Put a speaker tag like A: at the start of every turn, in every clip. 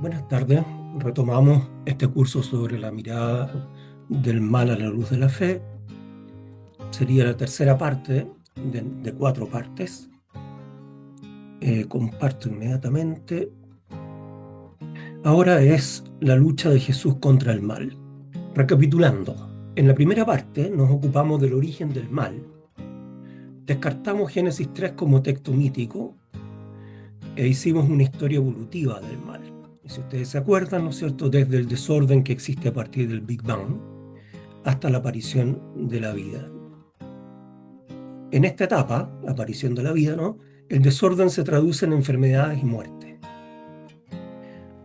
A: Buenas tardes. Retomamos este curso sobre la mirada del mal a la luz de la fe. Sería la tercera parte de 4 partes. Comparto inmediatamente. Ahora es la lucha de Jesús contra el mal. Recapitulando, en la primera parte nos ocupamos del origen del mal. Descartamos Génesis 3 como texto mítico e hicimos una historia evolutiva del mal. Y si ustedes se acuerdan, ¿no es cierto?, desde el desorden que existe a partir del Big Bang hasta la aparición de la vida. En esta etapa, la aparición de la vida, ¿no?, el desorden se traduce en enfermedades y muerte.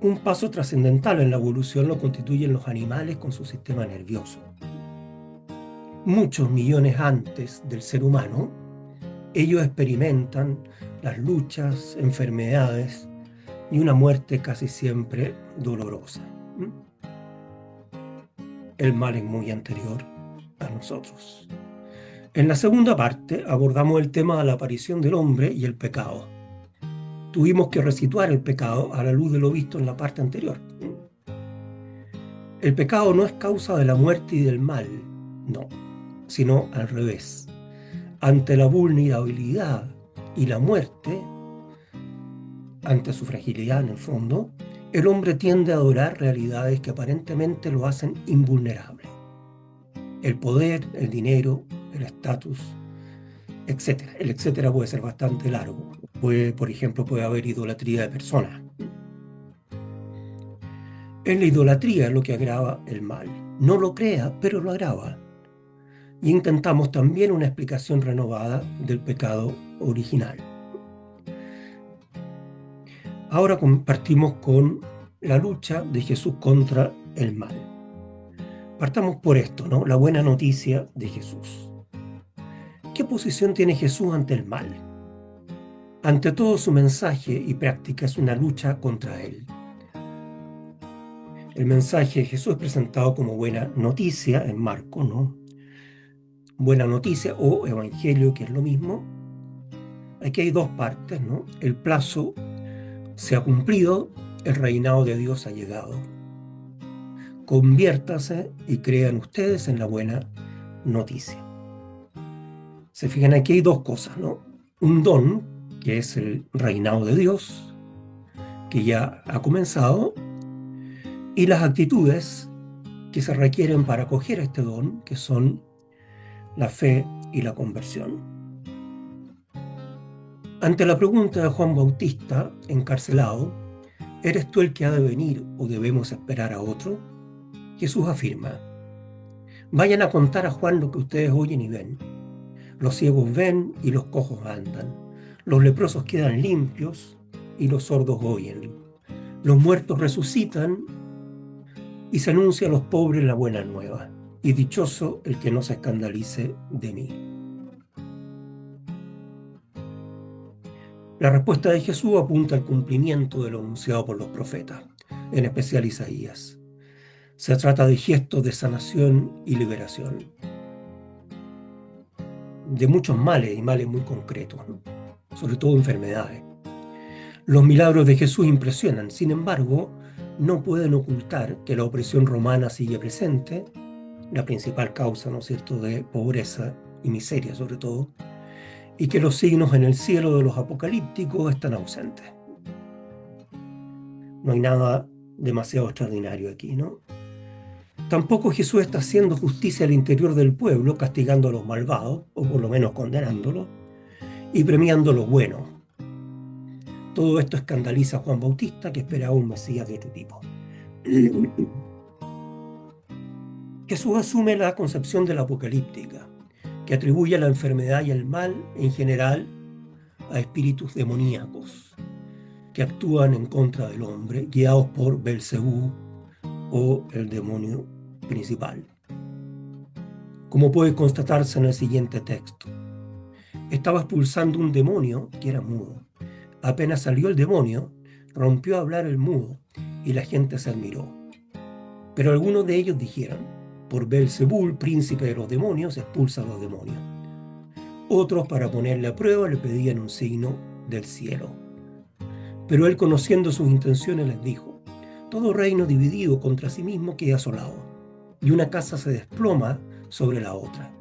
A: Un paso trascendental en la evolución lo constituyen los animales con su sistema nervioso. Muchos millones antes del ser humano, ellos experimentan las luchas, enfermedades y una muerte casi siempre dolorosa. El mal es muy anterior a nosotros. En la segunda parte abordamos el tema de la aparición del hombre y el pecado. Tuvimos que resituar el pecado a la luz de lo visto en la parte anterior. El pecado no es causa de la muerte y del mal, no, sino al revés. Ante la vulnerabilidad y la muerte, ante su fragilidad en el fondo, el hombre tiende a adorar realidades que aparentemente lo hacen invulnerable. El poder, el dinero, el estatus, etcétera. El etcétera puede ser bastante largo. Por ejemplo, puede haber idolatría de personas. Es la idolatría lo que agrava el mal. No lo crea, pero lo agrava. Y intentamos también una explicación renovada del pecado original. Ahora compartimos con la lucha de Jesús contra el mal. Partamos por esto, ¿no? La buena noticia de Jesús. ¿Qué posición tiene Jesús ante el mal? Ante todo, su mensaje y práctica es una lucha contra él. El mensaje de Jesús es presentado como buena noticia en Marcos, ¿no? Buena noticia o evangelio, que es lo mismo. Aquí hay 2 partes, ¿no? El plazo se ha cumplido, el reinado de Dios ha llegado. Conviértase y crean ustedes en la buena noticia. Se fijan, aquí hay 2 cosas, ¿no? Un don, que es el reinado de Dios, que ya ha comenzado, y las actitudes que se requieren para acoger este don, que son la fe y la conversión. Ante la pregunta de Juan Bautista, encarcelado, ¿eres tú el que ha de venir o debemos esperar a otro?, Jesús afirma: vayan a contar a Juan lo que ustedes oyen y ven. Los ciegos ven y los cojos andan. Los leprosos quedan limpios y los sordos oyen. Los muertos resucitan y se anuncia a los pobres la buena nueva. Y dichoso el que no se escandalice de mí. La respuesta de Jesús apunta al cumplimiento de lo anunciado por los profetas, en especial Isaías. Se trata de gestos de sanación y liberación de muchos males y males muy concretos, ¿no?, sobre todo enfermedades. Los milagros de Jesús impresionan, sin embargo, no pueden ocultar que la opresión romana sigue presente, la principal causa, ¿no es cierto?, de pobreza y miseria sobre todo, y que los signos en el cielo de los apocalípticos están ausentes. No hay nada demasiado extraordinario aquí, ¿no? Tampoco Jesús está haciendo justicia al interior del pueblo, castigando a los malvados, o por lo menos condenándolos, y premiando lo bueno. Todo esto escandaliza a Juan Bautista, que esperaba un Mesías de otro tipo. Jesús asume la concepción de la apocalíptica, que atribuye la enfermedad y el mal en general a espíritus demoníacos que actúan en contra del hombre, guiados por Belcebú o el demonio principal. Como puede constatarse en el siguiente texto, estaba expulsando un demonio que era mudo. Apenas salió el demonio, rompió a hablar el mudo y la gente se admiró. Pero algunos de ellos dijeron: por Belcebú, príncipe de los demonios, expulsa a los demonios. Otros, para ponerle a prueba, le pedían un signo del cielo. Pero él, conociendo sus intenciones, les dijo: Todo reino dividido contra sí mismo queda asolado, y una casa se desploma sobre la otra.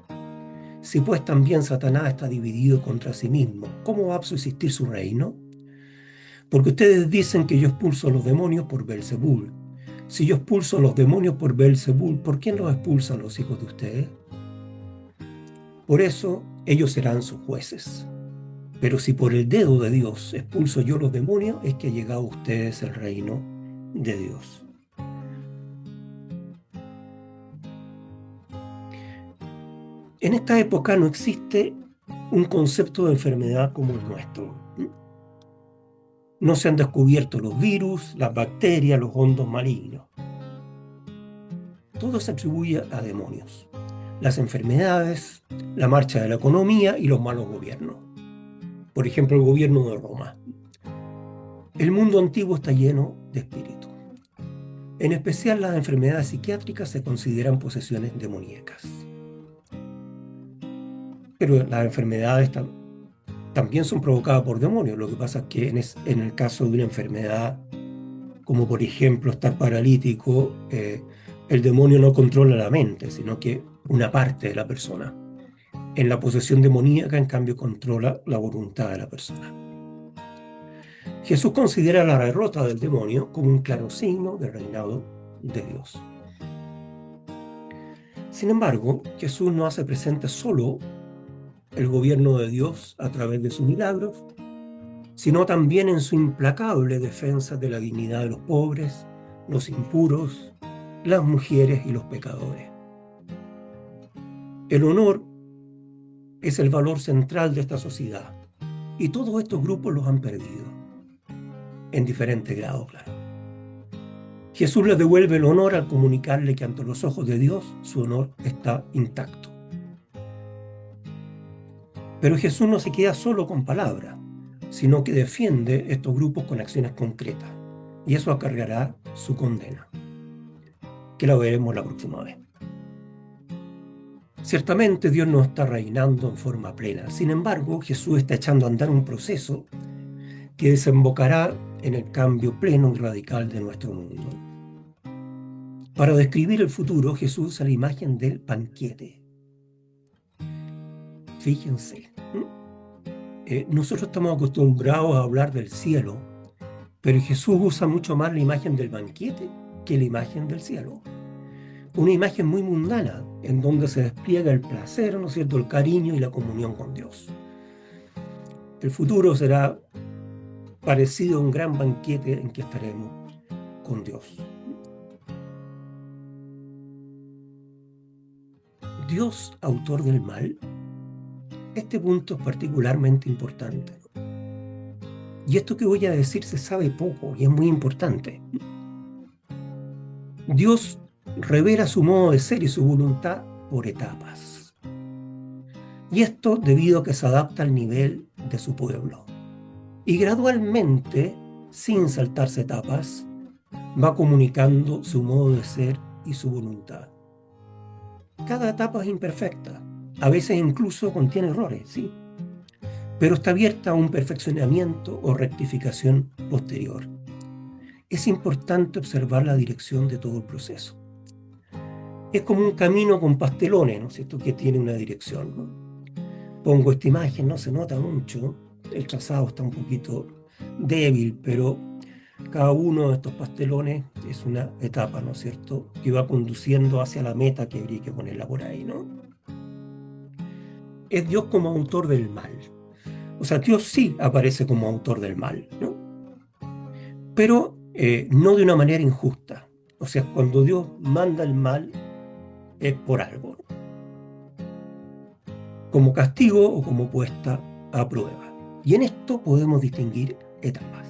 A: Si pues también Satanás está dividido contra sí mismo, ¿cómo va a subsistir su reino? Porque ustedes dicen que yo expulso a los demonios por Beelzebul. Si yo expulso a los demonios por Beelzebul, ¿por quién los expulsan los hijos de ustedes? Por eso ellos serán sus jueces. Pero si por el dedo de Dios expulso yo los demonios, es que ha llegado a ustedes el reino de Dios. En esta época no existe un concepto de enfermedad como el nuestro. No se han descubierto los virus, las bacterias, los hongos malignos. Todo se atribuye a demonios. Las enfermedades, la marcha de la economía y los malos gobiernos. Por ejemplo, el gobierno de Roma. El mundo antiguo está lleno de espíritus. En especial las enfermedades psiquiátricas se consideran posesiones demoníacas. Pero las enfermedades también son provocadas por demonios. Lo que pasa es que en el caso de una enfermedad, como por ejemplo estar paralítico, el demonio no controla la mente, sino que una parte de la persona. En la posesión demoníaca, en cambio, controla la voluntad de la persona. Jesús considera la derrota del demonio como un claro signo del reinado de Dios. Sin embargo, Jesús no hace presente solo el gobierno de Dios a través de sus milagros, sino también en su implacable defensa de la dignidad de los pobres, los impuros, las mujeres y los pecadores. El honor es el valor central de esta sociedad, y todos estos grupos los han perdido, en diferentes grados, claro. Jesús les devuelve el honor al comunicarle que ante los ojos de Dios su honor está intacto. Pero Jesús no se queda solo con palabras, sino que defiende estos grupos con acciones concretas, y eso acarreará su condena, que la veremos la próxima vez. Ciertamente Dios no está reinando en forma plena. Sin embargo, Jesús está echando a andar un proceso que desembocará en el cambio pleno y radical de nuestro mundo. Para describir el futuro, Jesús usa la imagen del banquete. Fíjense, nosotros estamos acostumbrados a hablar del cielo, pero Jesús usa mucho más la imagen del banquete que la imagen del cielo. Una imagen muy mundana, en donde se despliega el placer, ¿no es cierto?, el cariño y la comunión con Dios. El futuro será parecido a un gran banquete en que estaremos con Dios. Dios, autor del mal. Este punto es particularmente importante. Y esto que voy a decir se sabe poco y es muy importante. Dios revela su modo de ser y su voluntad por etapas. Y esto debido a que se adapta al nivel de su pueblo. Y gradualmente, sin saltarse etapas, va comunicando su modo de ser y su voluntad. Cada etapa es imperfecta, a veces incluso contiene errores, sí, pero está abierta a un perfeccionamiento o rectificación posterior. Es importante observar la dirección de todo el proceso. Es como un camino con pastelones, ¿no es cierto?, que tiene una dirección, ¿no? Pongo esta imagen, no se nota mucho, el trazado está un poquito débil, pero cada uno de estos pastelones es una etapa, ¿no es cierto?, que va conduciendo hacia la meta que habría que ponerla por ahí, ¿no? Es Dios como autor del mal. O sea, Dios sí aparece como autor del mal, ¿no? Pero no de una manera injusta. O sea, cuando Dios manda el mal, es por algo, como castigo o como puesta a prueba. Y en esto podemos distinguir etapas.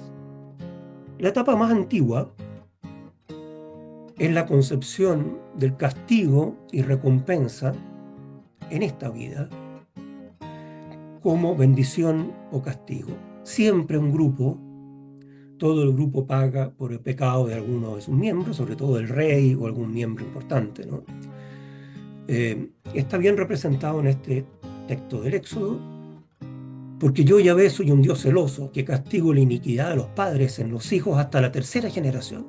A: La etapa más antigua es la concepción del castigo y recompensa en esta vida como bendición o castigo. Siempre un grupo, todo el grupo paga por el pecado de alguno de sus miembros, sobre todo el rey o algún miembro importante, ¿no? Está bien representado en este texto del Éxodo, porque yo, Yahvé, soy un Dios celoso, que castigo la iniquidad de los padres en los hijos hasta la tercera generación,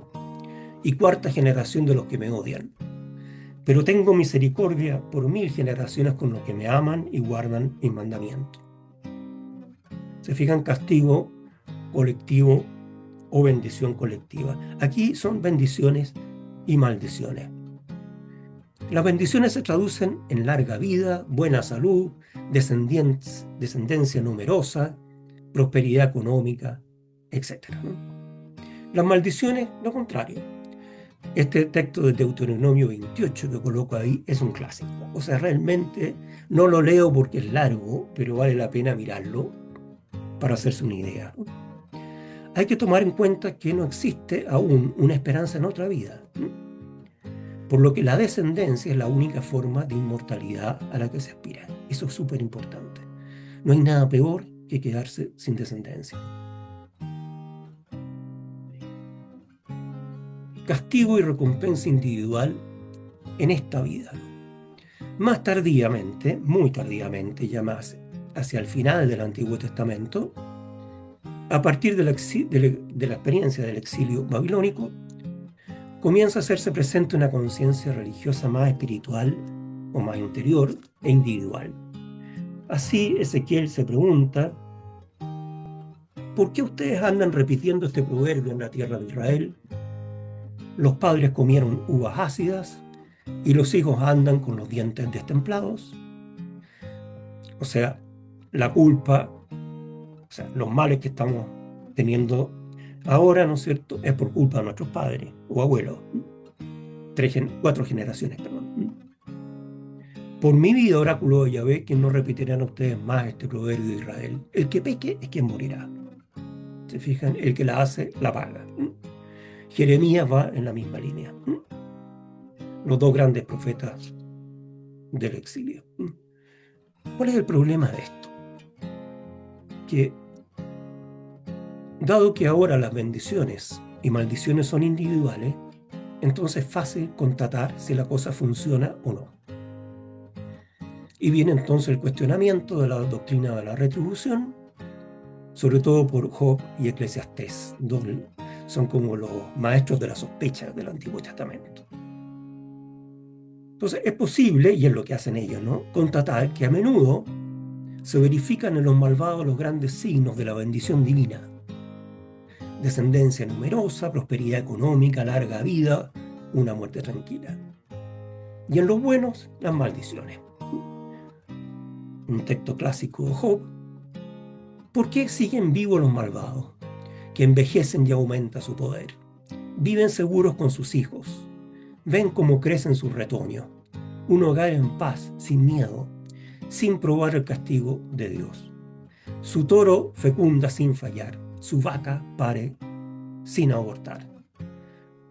A: y cuarta generación de los que me odian. Pero tengo misericordia por 1000 generaciones con los que me aman y guardan mis mandamientos. Se fijan, castigo colectivo o bendición colectiva. Aquí son bendiciones y maldiciones. Las bendiciones se traducen en larga vida, buena salud, descendencia numerosa, prosperidad económica, etc., ¿no? Las maldiciones, lo contrario. Este texto de Deuteronomio 28 que coloco ahí es un clásico. O sea, realmente no lo leo porque es largo, pero vale la pena mirarlo para hacerse una idea. Hay que tomar en cuenta que no existe aún una esperanza en otra vida, por lo que la descendencia es la única forma de inmortalidad a la que se aspira. Eso es súper importante. No hay nada peor que quedarse sin descendencia. Castigo y recompensa individual en esta vida. Más tardíamente, muy tardíamente, ya más hacia el final del Antiguo Testamento, a partir de la experiencia del exilio babilónico, comienza a hacerse presente una conciencia religiosa más espiritual o más interior e individual. Así Ezequiel se pregunta: ¿por qué ustedes andan repitiendo este proverbio en la tierra de Israel? Los padres comieron uvas ácidas y los hijos andan con los dientes destemplados. O sea, la culpa, o sea, los males que estamos teniendo ahora, ¿no es cierto?, es por culpa de nuestros padres o abuelos. 4 generaciones, perdón. Por mi vida, oráculo de Yahvé, que no repetirán ustedes más este proverbio de Israel. El que peque es quien morirá. ¿Se fijan? El que la hace, la paga. Jeremías va en la misma línea. Los 2 grandes profetas del exilio. ¿Cuál es el problema de esto? Que, dado que ahora las bendiciones y maldiciones son individuales, entonces es fácil constatar si la cosa funciona o no. Y viene entonces el cuestionamiento de la doctrina de la retribución, sobre todo por Job y Eclesiastés. Son como los maestros de la sospecha del Antiguo Testamento. Entonces es posible, y es lo que hacen ellos, ¿no?, constatar que a menudo se verifican en los malvados los grandes signos de la bendición divina: descendencia numerosa, prosperidad económica, larga vida, una muerte tranquila. Y en los buenos, las maldiciones. Un texto clásico de Job. ¿Por qué siguen vivos los malvados, que envejecen y aumenta su poder? Viven seguros con sus hijos, ven cómo crecen sus retoños, un hogar en paz, sin miedo, sin probar el castigo de Dios. Su toro fecunda sin fallar, su vaca pare sin abortar.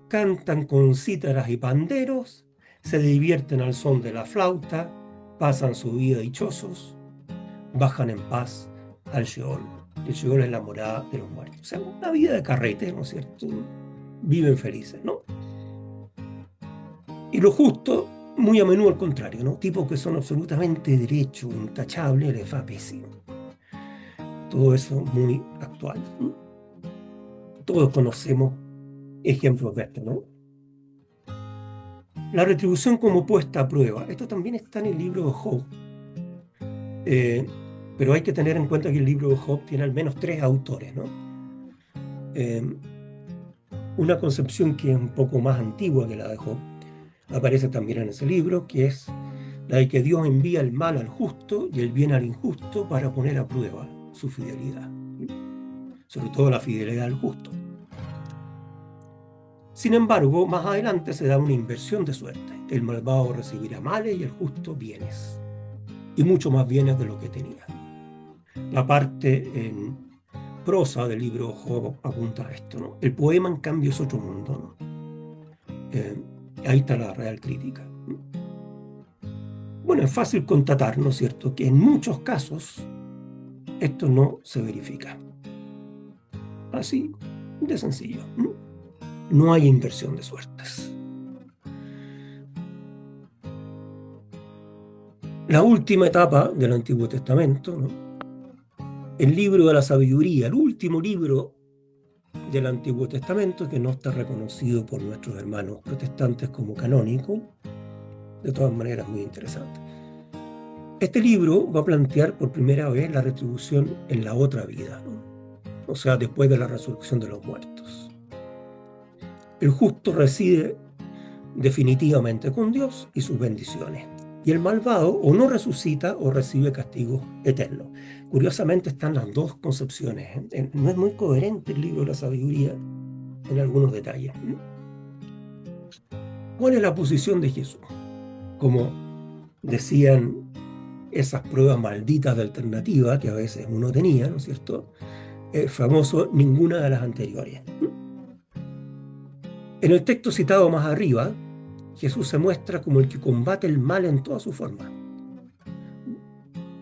A: Cantan con cítaras y panderos, se divierten al son de la flauta, pasan su vida dichosos, bajan en paz al Sheol. El Sheol es la morada de los muertos. O sea, una vida de carrete, ¿no es cierto? Viven felices, ¿no? Y lo justo, muy a menudo al contrario, ¿no? Tipos que son absolutamente derechos, intachables, les va pésimo. Todo eso muy actual. Todos conocemos ejemplos de esto, ¿no? La retribución como puesta a prueba. Esto también está en el libro de Job. Pero hay que tener en cuenta que el libro de Job tiene al menos 3 autores, ¿no? Una concepción que es un poco más antigua que la de Job aparece también en ese libro, que es la de que Dios envía el mal al justo y el bien al injusto para poner a prueba su fidelidad, sobre todo la fidelidad al justo. Sin embargo, más adelante se da una inversión de suerte. El malvado recibirá males y el justo bienes, y mucho más bienes de lo que tenía. La parte en prosa del libro Job apunta a esto, ¿no? El poema, en cambio, es otro mundo, ¿no? Ahí está la real crítica. Bueno, es fácil constatar, ¿no es cierto?, que en muchos casos esto no se verifica. Así de sencillo. No hay inversión de suertes. La última etapa del Antiguo Testamento, ¿no?, el libro de la sabiduría, el último libro del Antiguo Testamento que no está reconocido por nuestros hermanos protestantes como canónico. De todas maneras, muy interesante. Este libro va a plantear por primera vez la retribución en la otra vida, ¿no? O sea, después de la resurrección de los muertos. El justo reside definitivamente con Dios y sus bendiciones. Y el malvado o no resucita o recibe castigo eterno. Curiosamente están las dos concepciones. No es muy coherente el libro de la sabiduría en algunos detalles. ¿Cuál es la posición de Jesús? Como decían esas pruebas malditas de alternativa que a veces uno tenía, ¿no es cierto? El famoso ninguna de las anteriores. En el texto citado más arriba, Jesús se muestra como el que combate el mal en toda su forma.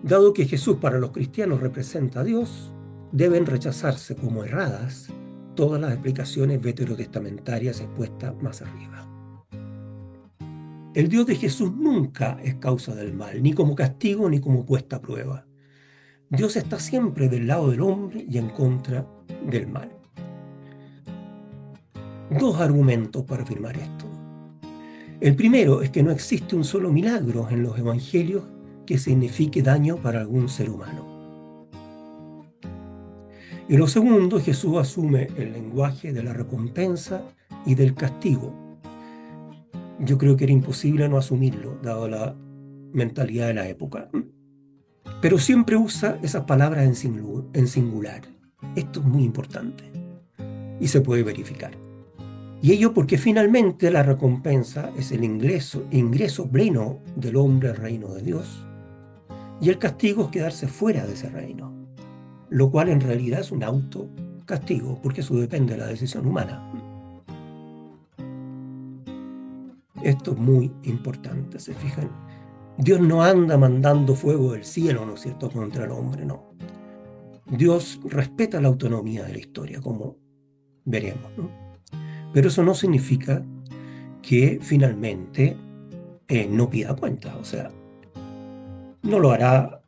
A: Dado que Jesús para los cristianos representa a Dios, deben rechazarse como erradas todas las explicaciones veterotestamentarias expuestas más arriba. El Dios de Jesús nunca es causa del mal, ni como castigo ni como puesta a prueba. Dios está siempre del lado del hombre y en contra del mal. Dos argumentos para afirmar esto. El primero es que no existe un solo milagro en los evangelios que signifique daño para algún ser humano. Y lo segundo, Jesús asume el lenguaje de la recompensa y del castigo. Yo creo que era imposible no asumirlo, dado la mentalidad de la época. Pero siempre usa esas palabras en singular. Esto es muy importante y se puede verificar. Y ello porque finalmente la recompensa es el ingreso pleno del hombre al reino de Dios, y el castigo es quedarse fuera de ese reino, lo cual en realidad es un autocastigo, porque eso depende de la decisión humana. Esto es muy importante, ¿se fijan? Dios no anda mandando fuego del cielo, ¿no es cierto?, contra el hombre, no. Dios respeta la autonomía de la historia, como veremos, ¿no? Pero eso no significa que finalmente no pida cuentas, o sea, no lo hará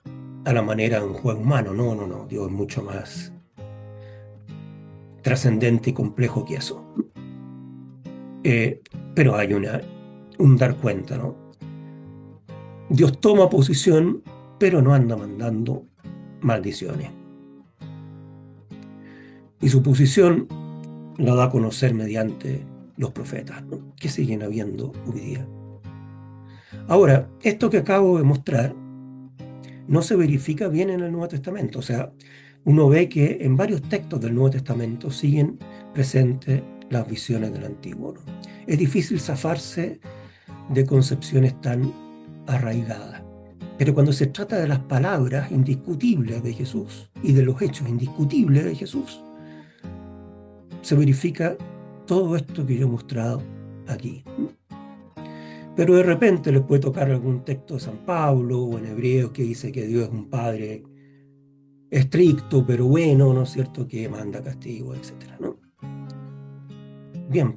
A: a la manera de un juez humano, no, Dios es mucho más trascendente y complejo que eso. Pero hay un dar cuenta, ¿no? Dios toma posición, pero no anda mandando maldiciones. Y su posición la da a conocer mediante los profetas, ¿no?, que siguen habiendo hoy día. Ahora, esto que acabo de mostrar no se verifica bien en el Nuevo Testamento. O sea, uno ve que en varios textos del Nuevo Testamento siguen presentes las visiones del Antiguo, ¿no? Es difícil zafarse de concepciones tan arraigadas. Pero cuando se trata de las palabras indiscutibles de Jesús y de los hechos indiscutibles de Jesús, se verifica todo esto que yo he mostrado aquí. Pero de repente les puede tocar algún texto de San Pablo o en Hebreos que dice que Dios es un Padre estricto, pero bueno, ¿no es cierto?, que manda castigo, etc., ¿no? Bien,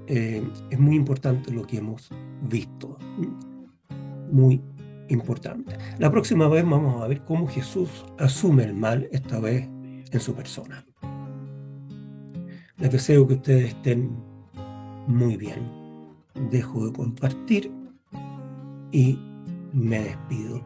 A: es muy importante lo que hemos visto. Muy importante. La próxima vez vamos a ver cómo Jesús asume el mal, esta vez en su persona. Les deseo que ustedes estén muy bien. Dejo de compartir y me despido.